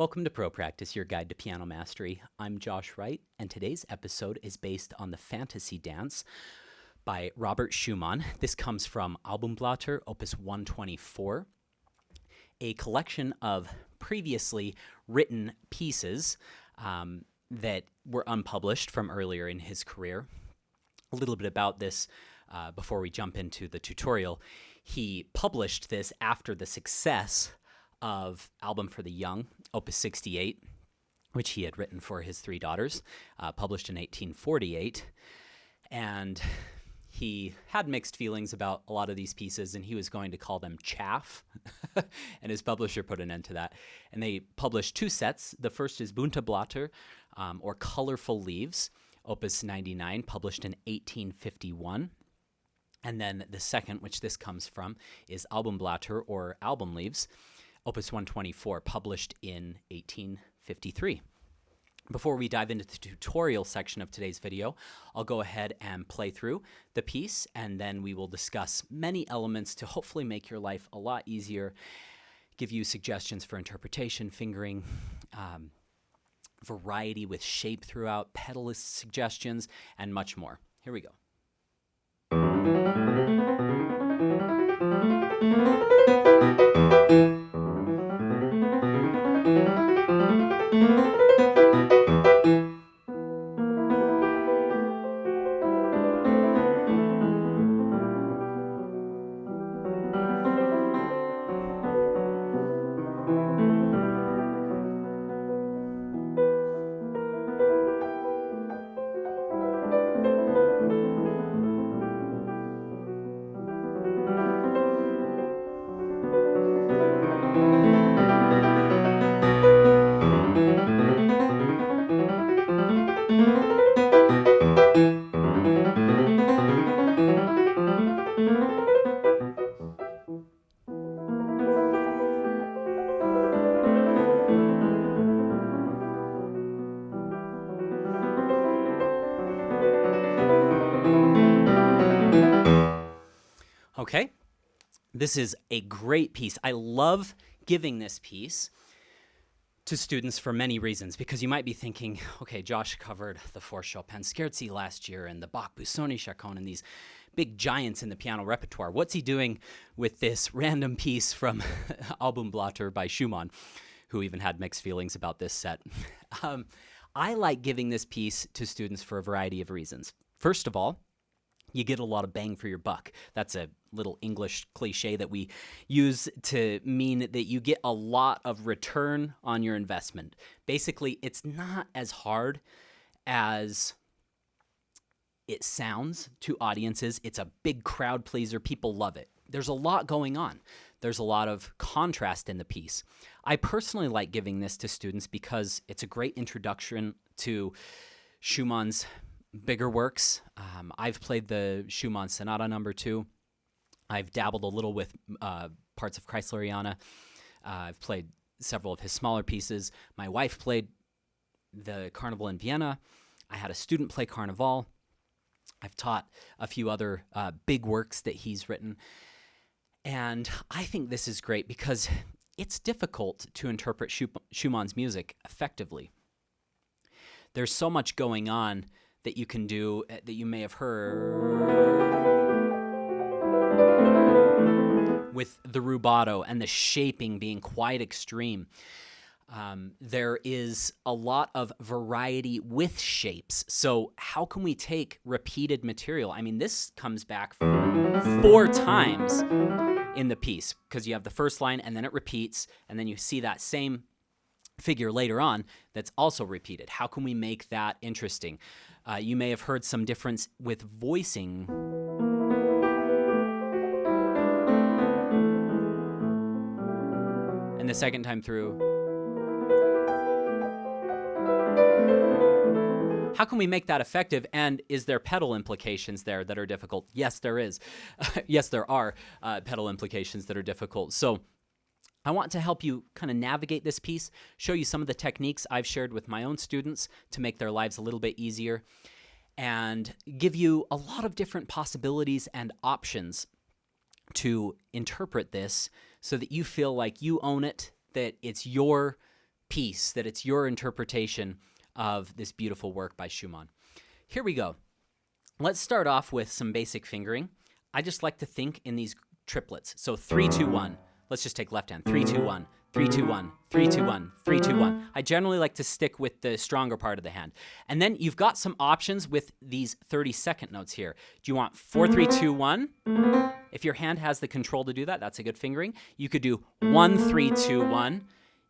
Welcome to Pro Practice, your guide to piano mastery. I'm Josh Wright, and today's episode is based on the Fantasy Dance by Robert Schumann. This comes from Albumblätter, Op.124, a collection of previously written pieces that were unpublished from earlier in his career. A little bit about this before we jump into the tutorial. He published this after the success of Album for the Young, Opus 68, which he had written for his three daughters, published in 1848. And he had mixed feelings about a lot of these pieces, and he was going to call them chaff, and his publisher put an end to that. And they published two sets. The first is Bunte Blätter, or Colorful Leaves, Opus 99, published in 1851. And then the second, which this comes from, is Albumblätter, or Album Leaves, Opus 124, published in 1853. Before we dive into the tutorial section of today's video, I'll go ahead and play through the piece, and then we will discuss many elements to hopefully make your life a lot easier, give you suggestions for interpretation, fingering, variety with shape throughout, pedalist suggestions, and much more. Here we go. Okay, this is a great piece. I love giving this piece to students for many reasons, because you might be thinking, okay, Josh covered the four Chopin Scherzi last year and the Bach Busoni Chaconne and these big giants in the piano repertoire. What's he doing with this random piece from Albumblätter by Schumann, who even had mixed feelings about this set? I like giving this piece to students for a variety of reasons. First of all, you get a lot of bang for your buck. That's a little English cliche that we use to mean that you get a lot of return on your investment. Basically, it's not as hard as it sounds to audiences. It's a big crowd pleaser. People love it. There's a lot going on. There's a lot of contrast in the piece. I personally like giving this to students because it's a great introduction to Schumann's bigger works. I've played the Schumann Sonata No. 2. I've dabbled a little with parts of Kreisleriana. I've played several of his smaller pieces. My wife played the Carnival in Vienna. I had a student play Carnival. I've taught a few other big works that he's written. And I think this is great because it's difficult to interpret Schumann's music effectively. There's so much going on that you can do, that you may have heard with the rubato and the shaping being quite extreme. There is a lot of variety with shapes. So how can we take repeated material? I mean, this comes back 4 times in the piece, because you have the first line and then it repeats, and then you see that same figure later on that's also repeated. How can we make that interesting? You may have heard some difference with voicing. And the second time through. How can we make that effective? And is there pedal implications there that are difficult? Yes, there is. Yes, there are pedal implications that are difficult. So I want to help you kind of navigate this piece, show you some of the techniques I've shared with my own students to make their lives a little bit easier, and give you a lot of different possibilities and options to interpret this so that you feel like you own it, that it's your piece, that it's your interpretation of this beautiful work by Schumann. Here we go. Let's start off with some basic fingering. I just like to think in these triplets. So 3, 2, 1. Let's just take left hand. 3, 2, 1. 3, 2, 1, 3, 2, 1, 3, 2, 1. I generally like to stick with the stronger part of the hand. And then you've got some options with these 32nd notes here. Do you want 4, 3, 2, 1? If your hand has the control to do that, that's a good fingering. You could do 1, 3, 2, 1.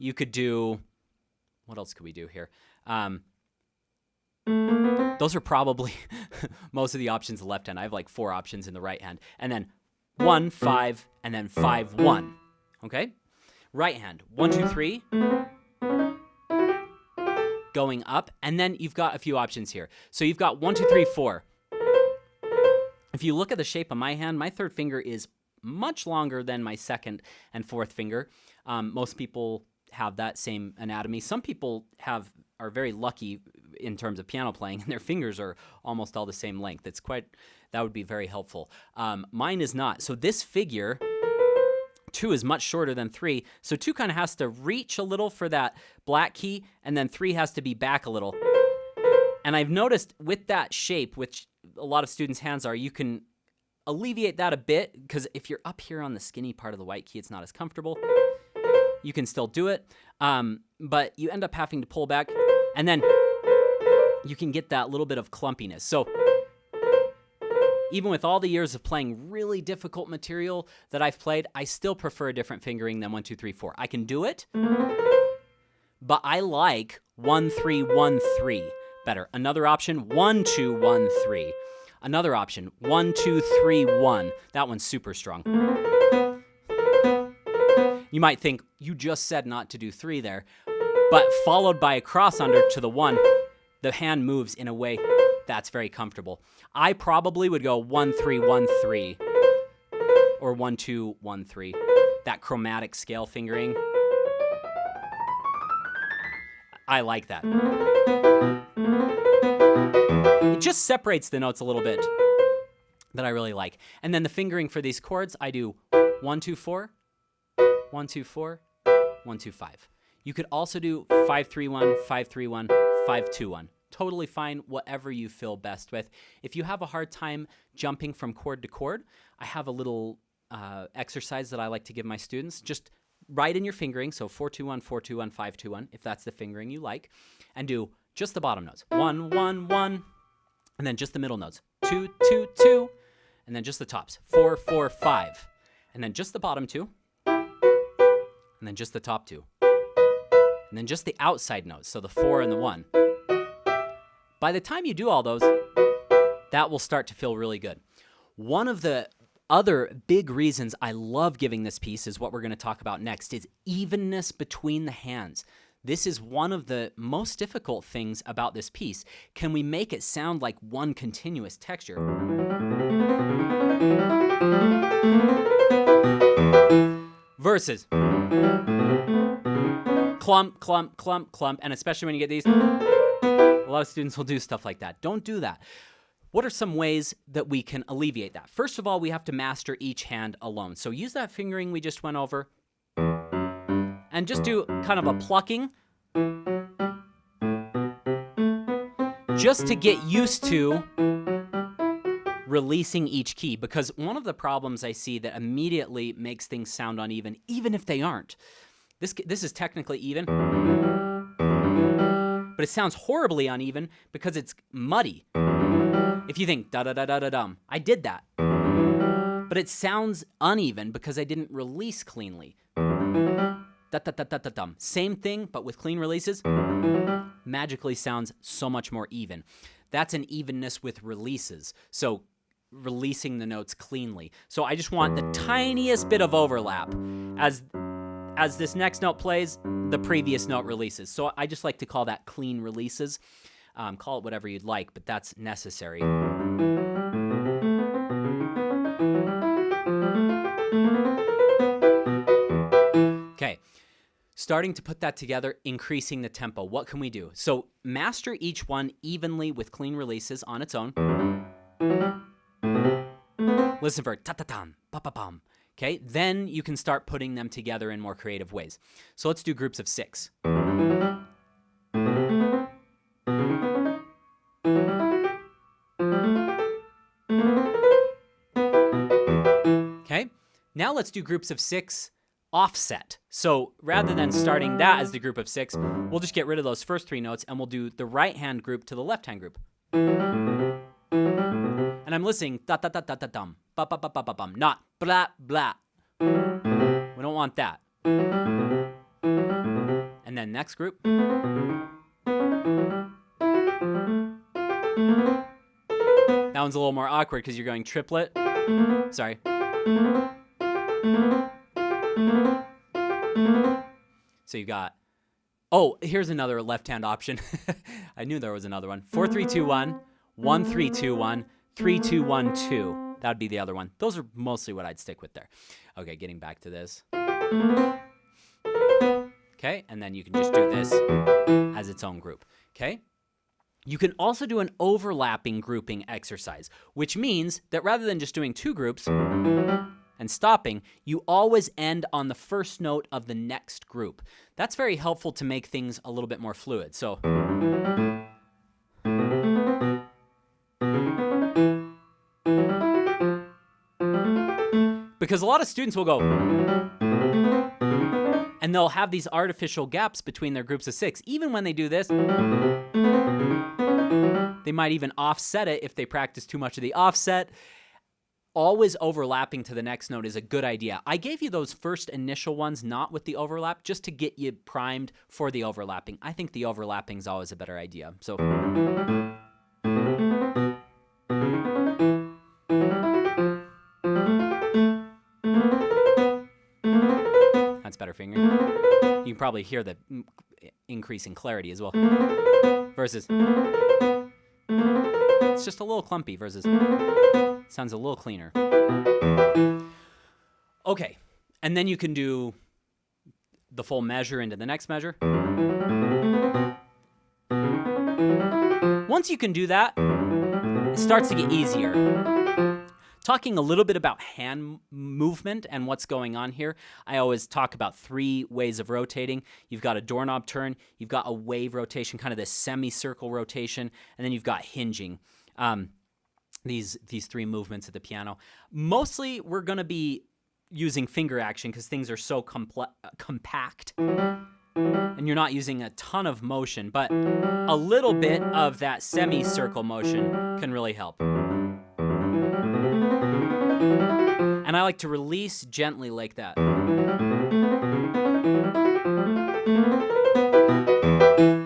You could do, what else could we do here? Those are probably most of the options in the left hand. I have like 4 options in the right hand. And then 1, 5, and then 5, 1. Okay? Right hand, 1, 2, 3, going up, and then you've got a few options here. So you've got 1, 2, 3, 4. If you look at the shape of my hand, my third finger is much longer than my second and fourth finger. Most people have that same anatomy. Some people are very lucky in terms of piano playing, and their fingers are almost all the same length. That would be very helpful. Mine is not. So this figure, 2 is much shorter than 3, so 2 kind of has to reach a little for that black key, and then 3 has to be back a little. And I've noticed with that shape, which a lot of students' hands are, you can alleviate that a bit, because if you're up here on the skinny part of the white key, it's not as comfortable. You can still do it, but you end up having to pull back, and then you can get that little bit of clumpiness. So even with all the years of playing really difficult material that I've played, I still prefer a different fingering than 1, 2, 3, 4. I can do it, but I like 1, 3, 1, 3 better. Another option, 1, 2, 1, 3. Another option, 1, 2, 3, 1. That one's super strong. You might think, you just said not to do 3 there, but followed by a cross under to the 1, the hand moves in a way that's very comfortable. I probably would go 1, 3, 1, 3, or 1, 2, 1, 3. That chromatic scale fingering, I like that. It just separates the notes a little bit that I really like. And then the fingering for these chords, I do 1, 2, 4, 1, 2, 4, 1, 2, 5. You could also do 5, 3, 1, 5, 3, 1, 5, 2, 1. Totally fine, whatever you feel best with. If you have a hard time jumping from chord to chord, I have a little exercise that I like to give my students. Just write in your fingering, so 4, 2, 1, 4, 2, 1, 5, 2, 1, if that's the fingering you like, and do just the bottom notes. 1, 1, 1, and then just the middle notes. 2, 2, 2, and then just the tops. 4, 4, 5, and then just the bottom 2, and then just the top 2, and then just the outside notes, so the 4 and the 1. By the time you do all those, that will start to feel really good. One of the other big reasons I love giving this piece is what we're going to talk about next, is evenness between the hands. This is one of the most difficult things about this piece. Can we make it sound like one continuous texture? Versus clump, clump, clump, clump, and especially when you get these, a lot of students will do stuff like that. Don't do that. What are some ways that we can alleviate that? First of all, we have to master each hand alone. So use that fingering we just went over and just do kind of a plucking just to get used to releasing each key, because one of the problems I see that immediately makes things sound uneven, even if they aren't. This is technically even, but it sounds horribly uneven because it's muddy. If you think da-da-da-da-da-dum, I did that. But it sounds uneven because I didn't release cleanly. Da-da-da-da-da-dum. Same thing, but with clean releases, magically sounds so much more even. That's an evenness with releases. So releasing the notes cleanly. So I just want the tiniest bit of overlap. As this next note plays, the previous note releases. So I just like to call that clean releases. Call it whatever you'd like, but that's necessary. Okay, starting to put that together, increasing the tempo. What can we do? So master each one evenly with clean releases on its own. Listen for ta-ta-tam, pa-pa-pam. Okay, then you can start putting them together in more creative ways. So let's do groups of 6. Okay, now let's do groups of 6 offset. So rather than starting that as the group of 6, we'll just get rid of those first 3 notes and we'll do the right hand group to the left hand group. And I'm listening da da da da da dum, ba ba ba ba ba bum, not blah blah. We don't want that. And then next group. That one's a little more awkward because you're going triplet. Sorry. So you got, oh, here's another left-hand option. I knew there was another one. 4 3 2 1, 1 3 2 1, 3 2 1 2. That would be the other one. Those are mostly what I'd stick with there. Okay, getting back to this. Okay, and then you can just do this as its own group. Okay? You can also do an overlapping grouping exercise, which means that rather than just doing 2 groups and stopping, you always end on the first note of the next group. That's very helpful to make things a little bit more fluid. So, because a lot of students will go, and they'll have these artificial gaps between their groups of 6. Even when they do this, they might even offset it if they practice too much of the offset. Always overlapping to the next note is a good idea. I gave you those first initial ones not with the overlap just to get you primed for the overlapping. I think the overlapping is always a better idea. So that's better fingering. You can probably hear the increase in clarity as well. Versus it's just a little clumpy versus sounds a little cleaner. Okay, and then you can do the full measure into the next measure. Once you can do that, it starts to get easier. Talking a little bit about hand movement and what's going on here, I always talk about 3 ways of rotating. You've got a doorknob turn, you've got a wave rotation, kind of this semicircle rotation, and then you've got hinging. These 3 movements at the piano. Mostly, we're going to be using finger action because things are so compact, and you're not using a ton of motion, but a little bit of that semicircle motion can really help. And I like to release gently like that.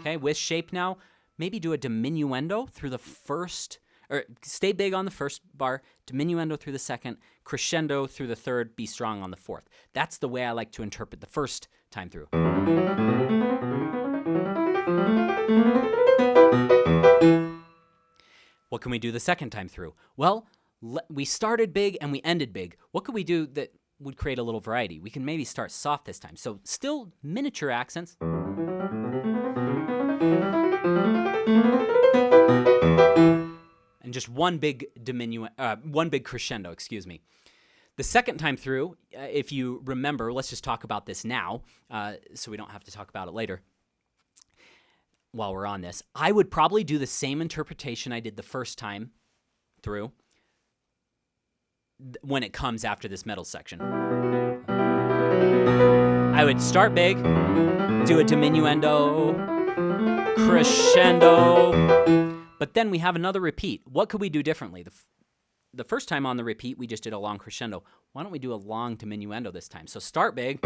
Okay, with shape now, maybe do a diminuendo through the first, or stay big on the first bar, diminuendo through the second, crescendo through the third, be strong on the fourth. That's the way I like to interpret the first time through. What can we do the second time through? Well, we started big and we ended big. What could we do that would create a little variety? We can maybe start soft this time. So still miniature accents. And just one big crescendo, excuse me. The second time through, if you remember, let's just talk about this now, so we don't have to talk about it later. While we're on this, I would probably do the same interpretation I did the first time through when it comes after this middle section. I would start big, do a diminuendo, crescendo, but then we have another repeat. What could we do differently? The first time on the repeat, we just did a long crescendo. Why don't we do a long diminuendo this time? So start big.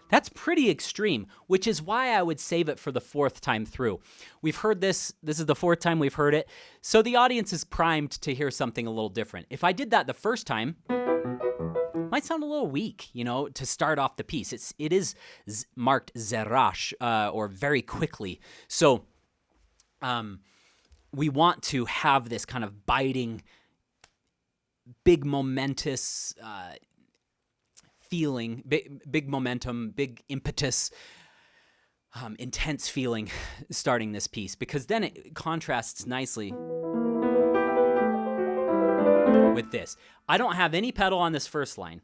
That's pretty extreme, which is why I would save it for the fourth time through. We've heard this. This is the fourth time we've heard it. So the audience is primed to hear something a little different. If I did that the first time, it might sound a little weak, to start off the piece. It is marked zerash, or very quickly. So we want to have this kind of biting, big momentous feeling, big momentum, big impetus, intense feeling starting this piece, because then it contrasts nicely with this. I don't have any pedal on this first line.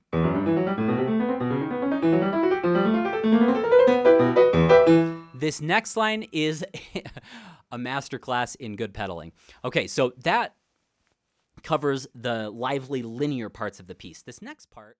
This next line is a masterclass in good pedaling. Okay, so that covers the lively linear parts of the piece. This next part